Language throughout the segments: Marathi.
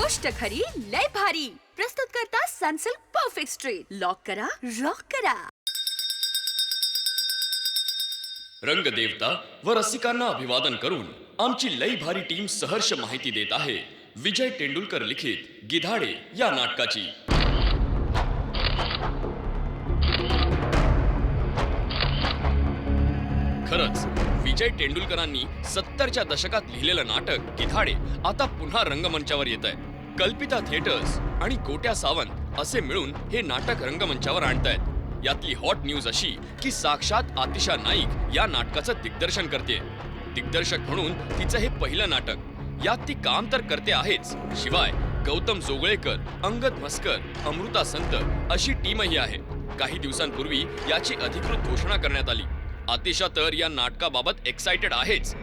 गोष्ट खरी लय भारी प्रस्तुत करता सनसिल्क परफेक्ट स्ट्रेट लॉक करा रॉक करा। रंगदेवता व रसिकांना अभिवादन करून आमची लई भारी टीम सहर्ष माहिती देत आहे विजय तेंडुलकर लिखित गिधाडे या नाटकाची। खरंच विजय तेंडुलकरांनी 70च्या दशकात लिहिलेलं नाटक गिधाडे आता पुन्हा रंगमंचावर येतंय। कल्पिता थिएटर्स आणि गोट्या सावंत असे मिळून हे नाटक रंगमंचावर आणतायत। यातली हॉट न्यूज अशी की साक्षात आतिशा नाईक या नाटकाचं दिग्दर्शन करते। दिग्दर्शक म्हणून तिचं हे पहिलं नाटक। यात ती काम तर करते आहेच, शिवाय गौतम जोगळेकर, अंगद म्हस्कर, अमृता संत अशी टीमही आहे। काही दिवसांपूर्वी याची अधिकृत घोषणा करण्यात आली। आतिशा तर या नाटकाबाबत एक्साइटेड आहेच।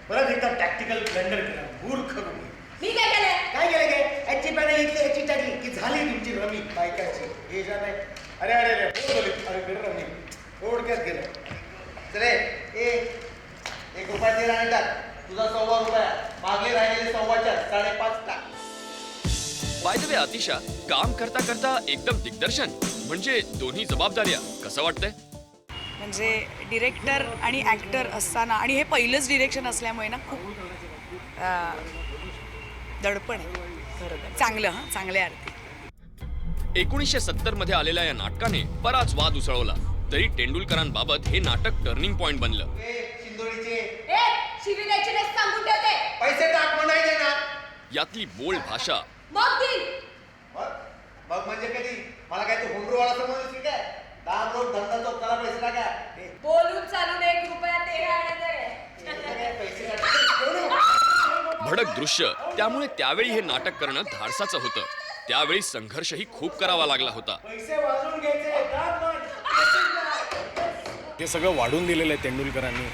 परत एकदा टॅक्टिकल ब्लेंडर केला मूर्ख तुम्ही। मी काय केलंय? काय केलं काय? याची पॅने इथली याची टाकली की झाली तुमची रमी बायकाची। हे जा नाही। अरे अरे अरे अरे गेलं रमी थोडक्यात गेलं। चले एक रुपया दे आणि टाक तुझा 1.25 रुपया मागले राहिलेले 4.25 5.5 टाक। बाय द वे आतिशा, काम करता करता एकदम दिग्दर्शन म्हणजे दोन्ही जबाबदाऱ्या कसं वाटतंय? म्हणजे डिरेक्टर आणि ॲक्टर असताना आणि हे पहिलंच डिरेक्शन असल्यामुळे ना खूप दडपण आहे खरं तर। चांगलं हां, चांगल्या अर्थी। 1970 मध्ये आलेल्या या नाटकाने बराच वाद उसळवला, तरी तेंडुलकरांबाबत हे नाटक टर्निंग पॉइंट बनलं। शिंदोळीचे शिवी द्यायची नाही सांगून ठेवते। पैसे टाक म्हणाय दे ना। यातली बोल्ड भाषा, मग दिल मग म्हणजे कधी मला काय तू हुंडरूवाला समजलीस की काय? दाम रोज धंदा तो त्याला पैसे टाका। बोलून चालून 1 रुपया ते भडक दृश्य, त्यामुळे त्यावेळी हे नाटक करणं धाडसाचं होतं। त्यावेळी संघर्षही खूप करावा लागला होता। पैसे वाजून घ्यायचे हे सगळं वाढून दिलेलं आहे तेंडुलकरांनी।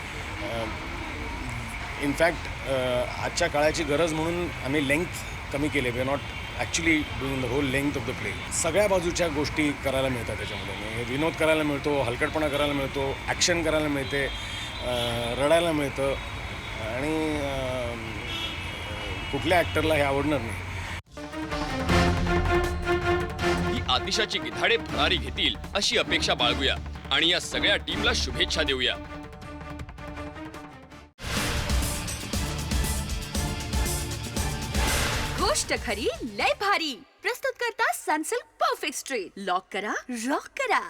इनफॅक्ट आजच्या काळाची गरज म्हणून आम्ही लेंथ कमी केली। We are not actually doing the whole length of the play. सगळ्या बाजूच्या गोष्टी करायला मिळतात त्याच्यामध्ये। विनोद करायला मिळतो, हलकटपणा करायला मिळतो, ॲक्शन करायला मिळते, रडायला मिळतं आणि कुठल्या ॲक्टरला हे आवडणार नाही। ही आतिशाची गिधाडे भरारी घेतील अशी अपेक्षा बाळगूया आणि या सगळ्या टीमला शुभेच्छा देऊया। गोष्ट खरी लय भारी प्रस्तुत करता सनसिल्क परफेक्ट स्ट्रेट लॉक करा रॉक करा।